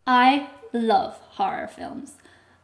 I love horror films.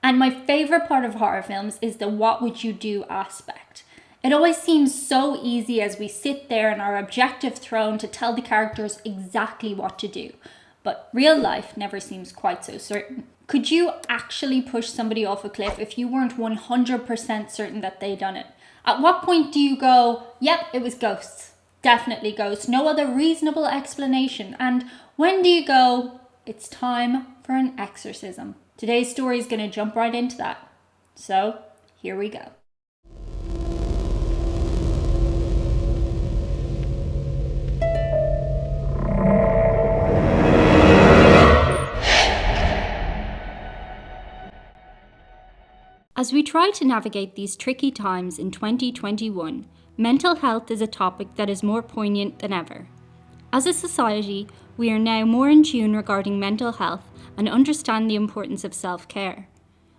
And my favourite part of horror films is the what would you do aspect. It always seems so easy as we sit there in our objective throne to tell the characters exactly what to do. But real life never seems quite so certain. Could you actually push somebody off a cliff if you weren't 100% certain that they'd done it? At what point do you go, yep, it was ghosts. Definitely ghosts. No other reasonable explanation. And when do you go, it's time for an exorcism? Today's story is going to jump right into that. So, here we go. As we try to navigate these tricky times in 2021, mental health is a topic that is more poignant than ever. As a society, we are now more in tune regarding mental health and understand the importance of self-care.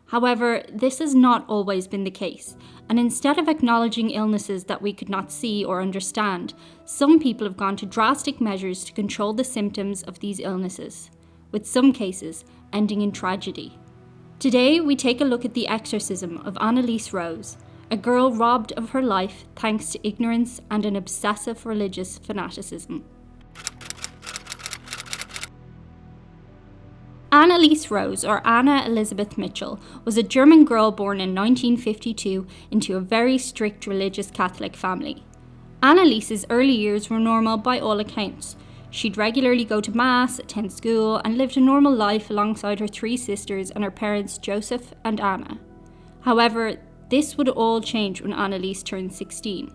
However, this has not always been the case, and instead of acknowledging illnesses that we could not see or understand, some people have gone to drastic measures to control the symptoms of these illnesses, with some cases ending in tragedy. Today, we take a look at the exorcism of Annaliese Rose, a girl robbed of her life thanks to ignorance and an obsessive religious fanaticism. Annaliese Rose, or Anneliese Michel, was a German girl born in 1952 into a very strict religious Catholic family. Annaliese's early years were normal by all accounts. She'd regularly go to Mass, attend school, and lived a normal life alongside her three sisters and her parents Joseph and Anna. However, this would all change when Annaliese turned 16.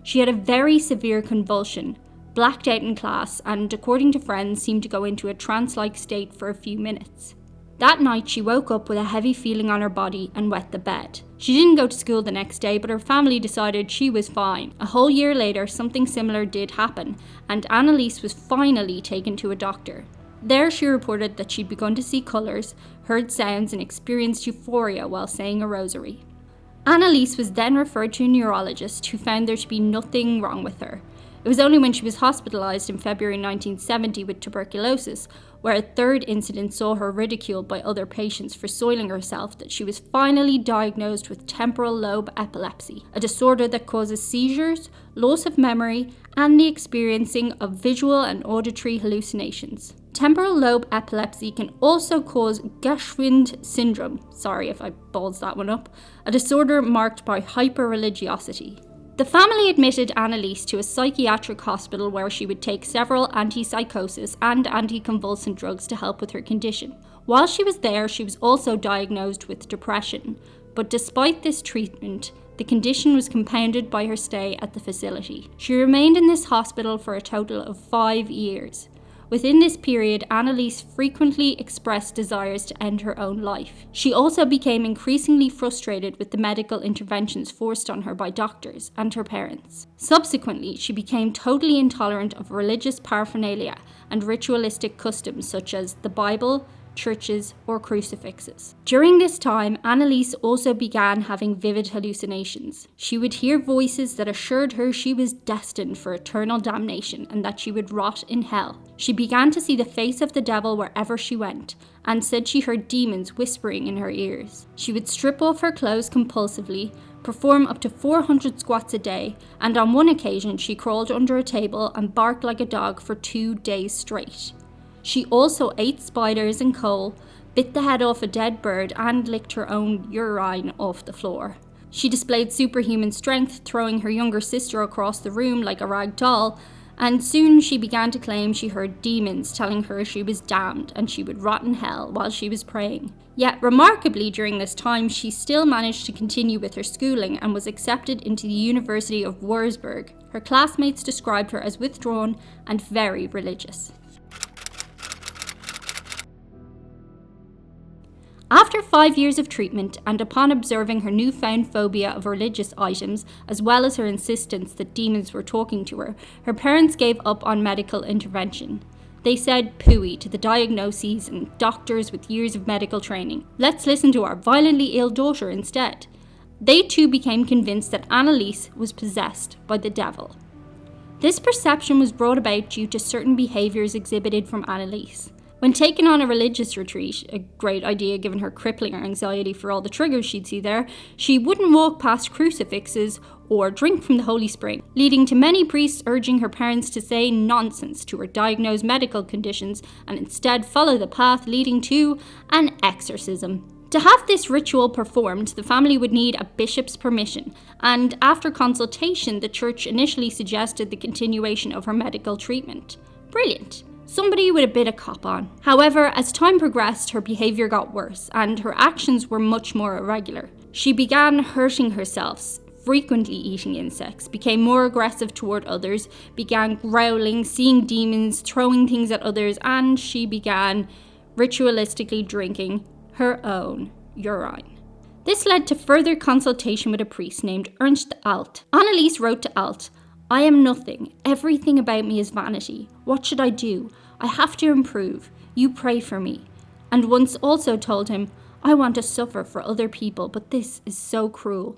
She had a very severe convulsion, blacked out in class, and according to friends seemed to go into a trance-like state for a few minutes. That night she woke up with a heavy feeling on her body and wet the bed. She didn't go to school the next day, but her family decided she was fine. A whole year later, something similar did happen, and Annaliese was finally taken to a doctor. There she reported that she'd begun to see colours, heard sounds, and experienced euphoria while saying a rosary. Annaliese was then referred to a neurologist who found there to be nothing wrong with her. It was only when she was hospitalised in February 1970 with tuberculosis, where a third incident saw her ridiculed by other patients for soiling herself, that she was finally diagnosed with temporal lobe epilepsy, a disorder that causes seizures, loss of memory, and the experiencing of visual and auditory hallucinations. Temporal lobe epilepsy can also cause Geschwind syndrome, sorry if I ballsed that one up, a disorder marked by hyper-religiosity. The family admitted Annaliese to a psychiatric hospital where she would take several antipsychosis and anticonvulsant drugs to help with her condition. While she was there, she was also diagnosed with depression, but despite this treatment, the condition was compounded by her stay at the facility. She remained in this hospital for a total of 5 years. Within this period, Annaliese frequently expressed desires to end her own life. She also became increasingly frustrated with the medical interventions forced on her by doctors and her parents. Subsequently, she became totally intolerant of religious paraphernalia and ritualistic customs such as the Bible, churches, or crucifixes. During this time, Annaliese also began having vivid hallucinations. She would hear voices that assured her she was destined for eternal damnation and that she would rot in hell. She began to see the face of the devil wherever she went, and said she heard demons whispering in her ears. She would strip off her clothes compulsively, perform up to 400 squats a day, and on one occasion she crawled under a table and barked like a dog for 2 days straight. She also ate spiders and coal, bit the head off a dead bird, and licked her own urine off the floor. She displayed superhuman strength, throwing her younger sister across the room like a rag doll, and soon she began to claim she heard demons telling her she was damned and she would rot in hell while she was praying. Yet, remarkably, during this time, she still managed to continue with her schooling and was accepted into the University of Würzburg. Her classmates described her as withdrawn and very religious. After 5 years of treatment, and upon observing her newfound phobia of religious items, as well as her insistence that demons were talking to her, her parents gave up on medical intervention. They said pooey to the diagnoses and doctors with years of medical training. Let's listen to our violently ill daughter instead. They too became convinced that Annaliese was possessed by the devil. This perception was brought about due to certain behaviours exhibited from Annaliese. When taken on a religious retreat, a great idea given her crippling anxiety for all the triggers she'd see there, she wouldn't walk past crucifixes or drink from the holy spring, leading to many priests urging her parents to say nonsense to her diagnosed medical conditions and instead follow the path leading to an exorcism. To have this ritual performed, the family would need a bishop's permission, and after consultation, the church initially suggested the continuation of her medical treatment. Brilliant. Somebody with a bit of cop on. However, as time progressed, her behaviour got worse, and her actions were much more irregular. She began hurting herself, frequently eating insects, became more aggressive toward others, began growling, seeing demons, throwing things at others, and she began ritualistically drinking her own urine. This led to further consultation with a priest named Ernst Alt. Anneliese wrote to Alt, "I am nothing. Everything about me is vanity. What should I do? I have to improve. You pray for me." And once also told him, "I want to suffer for other people, but this is so cruel."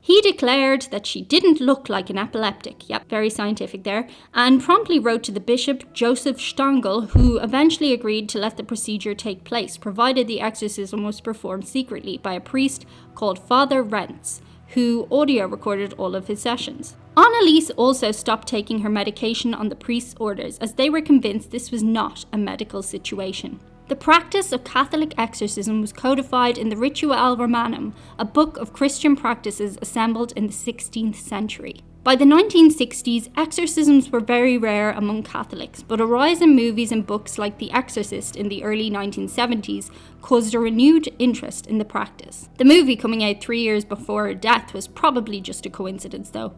He declared that she didn't look like an epileptic, yep, very scientific there, and promptly wrote to the bishop, Joseph Stangl, who eventually agreed to let the procedure take place, provided the exorcism was performed secretly by a priest called Father Rentz, who audio recorded all of his sessions. Anneliese also stopped taking her medication on the priest's orders, as they were convinced this was not a medical situation. The practice of Catholic exorcism was codified in the Ritual Romanum, a book of Christian practices assembled in the 16th century. By the 1960s, exorcisms were very rare among Catholics, but a rise in movies and books like The Exorcist in the early 1970s caused a renewed interest in the practice. The movie coming out 3 years before her death was probably just a coincidence though.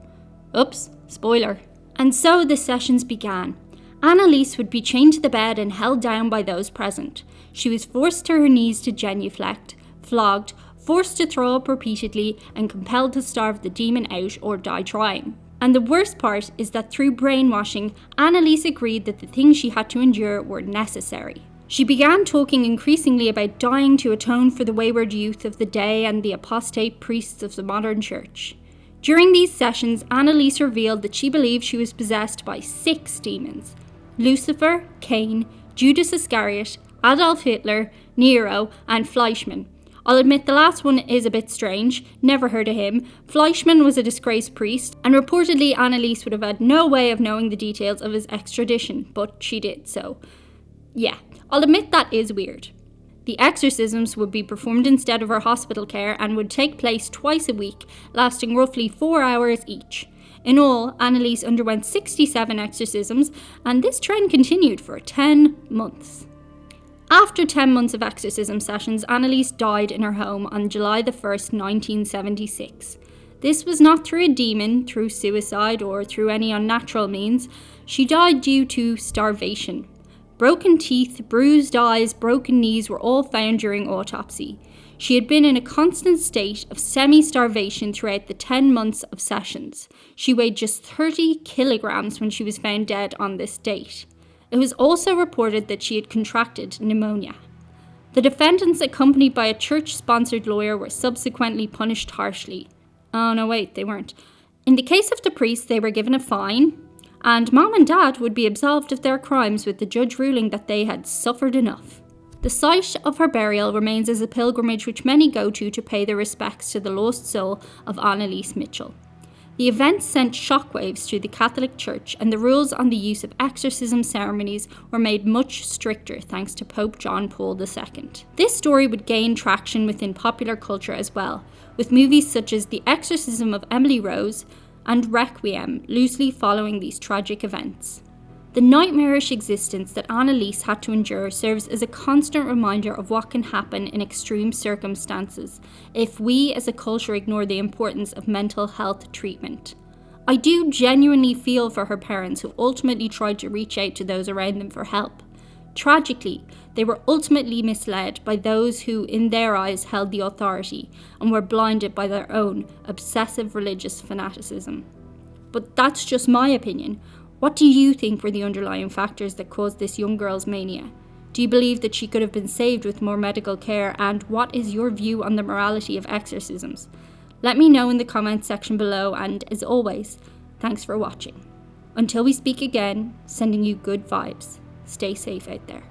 Oops, spoiler. And so the sessions began. Anneliese would be chained to the bed and held down by those present. She was forced to her knees to genuflect, flogged, forced to throw up repeatedly, and compelled to starve the demon out or die trying. And the worst part is that through brainwashing, Anneliese agreed that the things she had to endure were necessary. She began talking increasingly about dying to atone for the wayward youth of the day and the apostate priests of the modern church. During these sessions, Anneliese revealed that she believed she was possessed by 6 demons: Lucifer, Cain, Judas Iscariot, Adolf Hitler, Nero, and Fleischmann. I'll admit the last one is a bit strange, never heard of him. Fleischmann was a disgraced priest, and reportedly Anneliese would have had no way of knowing the details of his extradition, but she did, so yeah, I'll admit that is weird. The exorcisms would be performed instead of her hospital care and would take place twice a week, lasting roughly 4 hours each. In all, Anneliese underwent 67 exorcisms, and this trend continued for 10 months. After 10 months of exorcism sessions, Anneliese died in her home on July the 1st, 1976. This was not through a demon, through suicide, or through any unnatural means. She died due to starvation. Broken teeth, bruised eyes, broken knees were all found during autopsy. She had been in a constant state of semi-starvation throughout the 10 months of sessions. She weighed just 30 kilograms when she was found dead on this date. It was also reported that she had contracted pneumonia. The defendants, accompanied by a church-sponsored lawyer, were subsequently punished harshly. Oh no, wait, they weren't. In the case of the priests, they were given a fine, and Mom and Dad would be absolved of their crimes, with the judge ruling that they had suffered enough. The site of her burial remains as a pilgrimage which many go to pay their respects to the lost soul of Anneliese Michel. The event sent shockwaves through the Catholic Church, and the rules on the use of exorcism ceremonies were made much stricter thanks to Pope John Paul II. This story would gain traction within popular culture as well, with movies such as The Exorcism of Emily Rose and Requiem loosely following these tragic events. The nightmarish existence that Anneliese had to endure serves as a constant reminder of what can happen in extreme circumstances if we as a culture ignore the importance of mental health treatment. I do genuinely feel for her parents, who ultimately tried to reach out to those around them for help. Tragically, they were ultimately misled by those who, in their eyes, held the authority and were blinded by their own obsessive religious fanaticism. But that's just my opinion. What do you think were the underlying factors that caused this young girl's mania? Do you believe that she could have been saved with more medical care? And what is your view on the morality of exorcisms? Let me know in the comments section below, and as always, thanks for watching. Until we speak again, sending you good vibes. Stay safe out there.